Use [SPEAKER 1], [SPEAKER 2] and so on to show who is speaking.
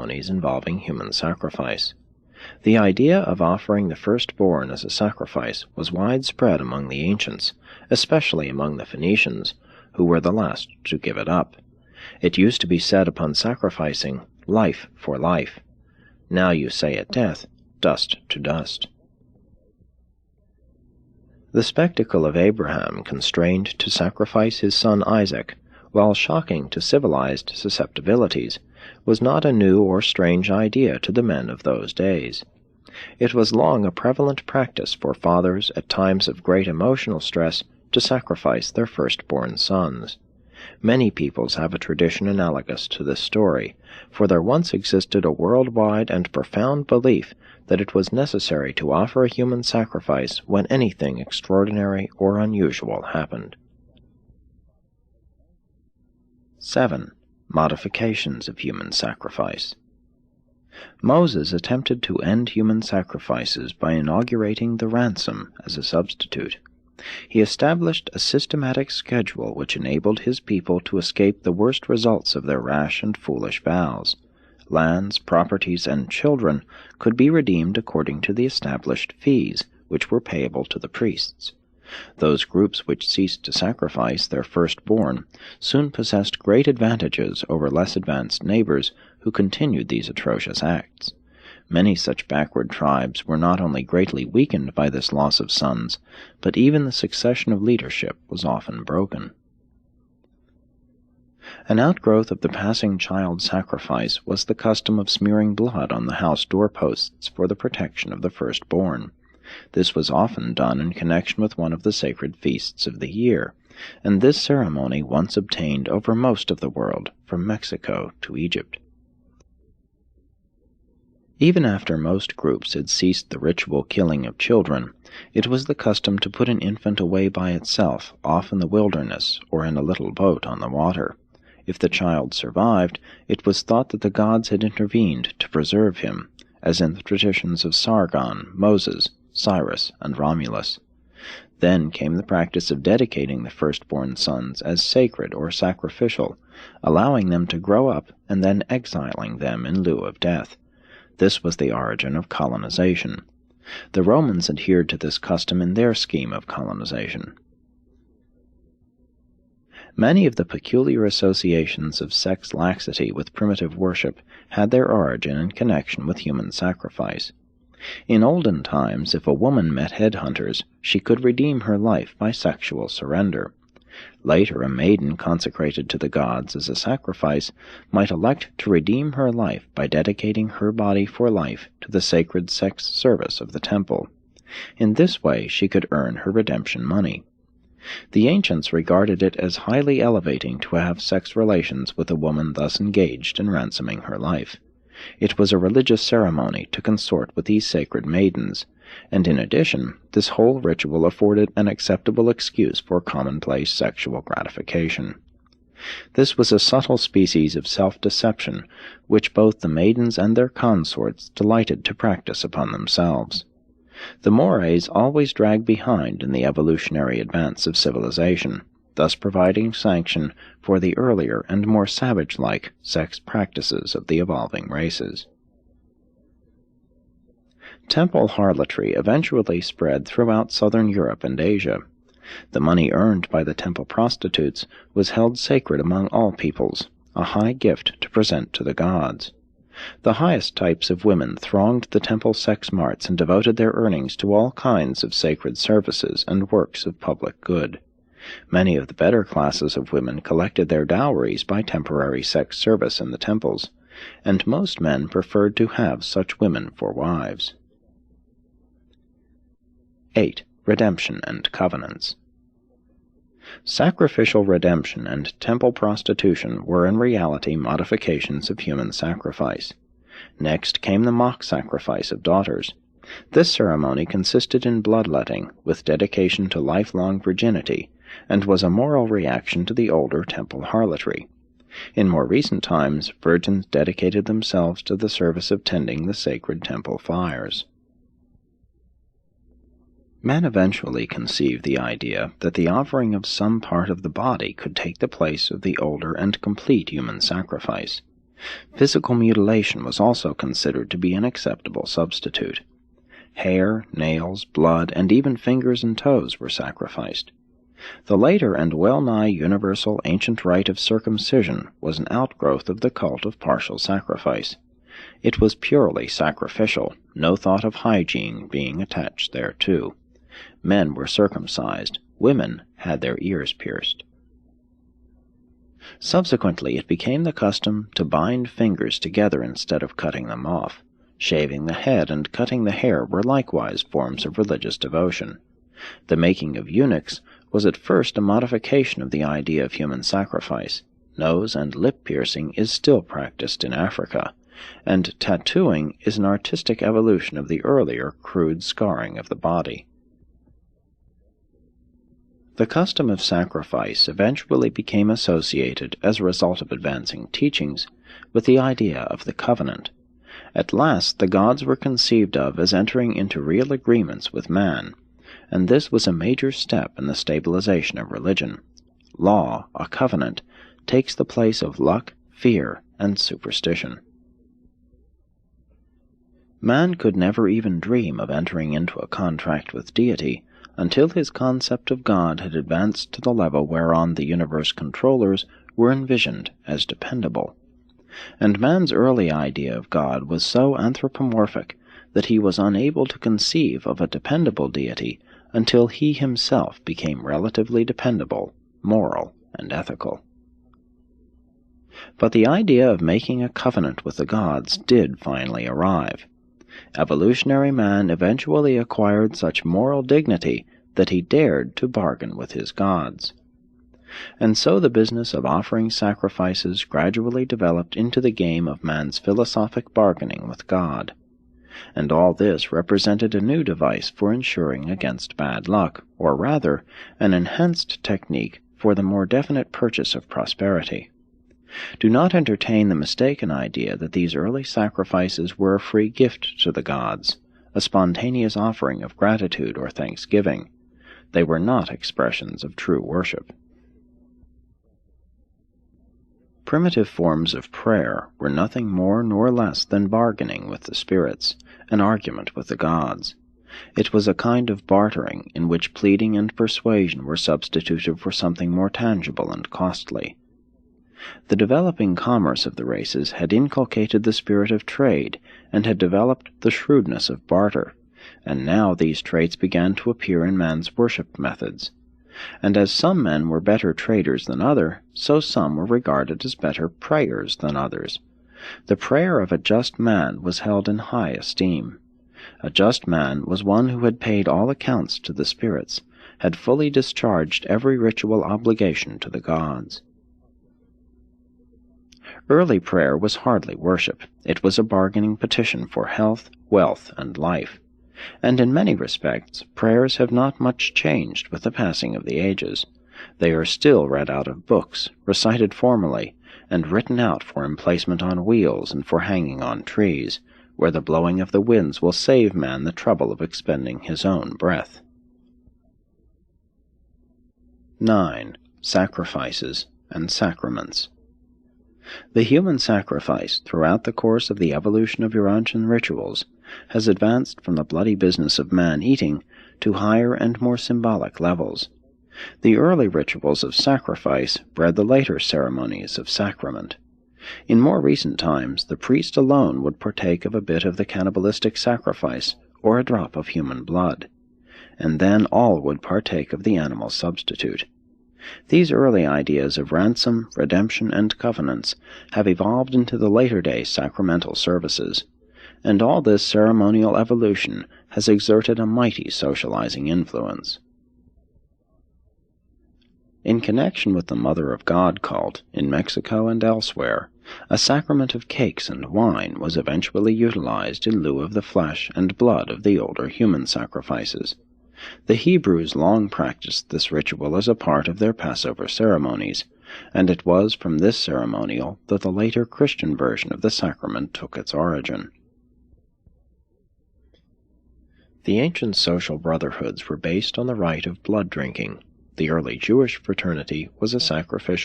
[SPEAKER 1] ceremonies involving human sacrifice. The idea of offering the firstborn as a sacrifice was widespread among the ancients, especially among the Phoenicians, who were the last to give it up. It used to be said upon sacrificing, "Life for life." Now you say at death, "Dust to dust." The spectacle of Abraham constrained to sacrifice his son Isaac, while shocking to civilized susceptibilities, was not a new or strange idea to the men of those days. It was long a prevalent practice for fathers at times of great emotional stress to sacrifice their firstborn sons. Many peoples have a tradition analogous to this story, for there once existed a worldwide and profound belief that it was necessary to offer a human sacrifice when anything extraordinary or unusual happened. 7. Modifications of human sacrifice. Moses attempted to end human sacrifices by inaugurating the ransom as a substitute. He established a systematic schedule which enabled his people to escape the worst results of their rash and foolish vows. Lands, properties, and children could be redeemed according to the established fees, which were payable to the priests. Those groups which ceased to sacrifice their firstborn soon possessed great advantages over less advanced neighbors who continued these atrocious acts. Many such backward tribes were not only greatly weakened by this loss of sons, but even the succession of leadership was often broken. An outgrowth of the passing child sacrifice was the custom of smearing blood on the house doorposts for the protection of the firstborn. This was often done in connection with one of the sacred feasts of the year, and this ceremony once obtained over most of the world, from Mexico to Egypt. Even after most groups had ceased the ritual killing of children, it was the custom to put an infant away by itself, off in the wilderness or in a little boat on the water. If the child survived, it was thought that the gods had intervened to preserve him, as in the traditions of Sargon, Moses, Cyrus, and Romulus. Then came the practice of dedicating the firstborn sons as sacred or sacrificial, allowing them to grow up and then exiling them in lieu of death. This was the origin of colonization. The Romans adhered to this custom in their scheme of colonization. Many of the peculiar associations of sex laxity with primitive worship had their origin in connection with human sacrifice. In olden times, if a woman met headhunters, she could redeem her life by sexual surrender. Later, a maiden consecrated to the gods as a sacrifice might elect to redeem her life by dedicating her body for life to the sacred sex service of the temple. In this way she could earn her redemption money. The ancients regarded it as highly elevating to have sex relations with a woman thus engaged in ransoming her life. It was a religious ceremony to consort with these sacred maidens, and in addition, this whole ritual afforded an acceptable excuse for commonplace sexual gratification. This was a subtle species of self-deception which both the maidens and their consorts delighted to practice upon themselves. The mores always drag behind in the evolutionary advance of civilization, thus providing sanction for the earlier and more savage-like sex practices of the evolving races. Temple harlotry eventually spread throughout southern Europe and Asia. The money earned by the temple prostitutes was held sacred among all peoples, a high gift to present to the gods. The highest types of women thronged the temple sex marts and devoted their earnings to all kinds of sacred services and works of public good. Many of the better classes of women collected their dowries by temporary sex service in the temples, and most men preferred to have such women for wives. 8. Redemption and covenants. Sacrificial redemption and temple prostitution were in reality modifications of human sacrifice. Next came the mock sacrifice of daughters. This ceremony consisted in bloodletting, with dedication to lifelong virginity, and was a moral reaction to the older temple harlotry. In more recent times, virgins dedicated themselves to the service of tending the sacred temple fires. Men eventually conceived the idea that the offering of some part of the body could take the place of the older and complete human sacrifice. Physical mutilation was also considered to be an acceptable substitute. Hair, nails, blood, and even fingers and toes were sacrificed. The later and well-nigh universal ancient rite of circumcision was an outgrowth of the cult of partial sacrifice. It was purely sacrificial, no thought of hygiene being attached thereto. Men were circumcised, women had their ears pierced. Subsequently, it became the custom to bind fingers together instead of cutting them off. Shaving the head and cutting the hair were likewise forms of religious devotion. The making of eunuchs was at first a modification of the idea of human sacrifice. Nose and lip piercing is still practiced in Africa, and tattooing is an artistic evolution of the earlier crude scarring of the body. The custom of sacrifice eventually became associated, as a result of advancing teachings, with the idea of the covenant. At last the gods were conceived of as entering into real agreements with man, and this was a major step in the stabilization of religion. Law, a covenant, takes the place of luck, fear, and superstition. Man could never even dream of entering into a contract with deity until his concept of God had advanced to the level whereon the universe controllers were envisioned as dependable. And man's early idea of God was so anthropomorphic that he was unable to conceive of a dependable deity until he himself became relatively dependable, moral, and ethical. But the idea of making a covenant with the gods did finally arrive. Evolutionary man eventually acquired such moral dignity that he dared to bargain with his gods. And so the business of offering sacrifices gradually developed into the game of man's philosophic bargaining with God. And all this represented a new device for ensuring against bad luck, or rather, an enhanced technique for the more definite purchase of prosperity. Do not entertain the mistaken idea that these early sacrifices were a free gift to the gods, a spontaneous offering of gratitude or thanksgiving. They were not expressions of true worship. Primitive forms of prayer were nothing more nor less than bargaining with the spirits, an argument with the gods. It was a kind of bartering in which pleading and persuasion were substituted for something more tangible and costly. The developing commerce of the races had inculcated the spirit of trade and had developed the shrewdness of barter, and now these traits began to appear in man's worship methods. And as some men were better traders than others, so some were regarded as better prayers than others. The prayer of a just man was held in high esteem. A just man was one who had paid all accounts to the spirits, had fully discharged every ritual obligation to the gods. Early prayer was hardly worship. It was a bargaining petition for health, wealth, and life. And in many respects, prayers have not much changed with the passing of the ages. They are still read out of books, recited formally, and written out for emplacement on wheels and for hanging on trees, where the blowing of the winds will save man the trouble of expending his own breath. 9. Sacrifices and Sacraments. The human sacrifice, throughout the course of the evolution of Urantian rituals, has advanced from the bloody business of man-eating to higher and more symbolic levels. The early rituals of sacrifice bred the later ceremonies of sacrament. In more recent times, the priest alone would partake of a bit of the cannibalistic sacrifice or a drop of human blood, and then all would partake of the animal substitute. These early ideas of ransom, redemption, and covenants have evolved into the later-day sacramental services, and all this ceremonial evolution has exerted a mighty socializing influence. In connection with the Mother of God cult, in Mexico and elsewhere, a sacrament of cakes and wine was eventually utilized in lieu of the flesh and blood of the older human sacrifices. The Hebrews long practiced this ritual as a part of their Passover ceremonies, and it was from this ceremonial that the later Christian version of the sacrament took its origin. The ancient social brotherhoods were based on the rite of blood drinking. The early Jewish fraternity was a sacrificial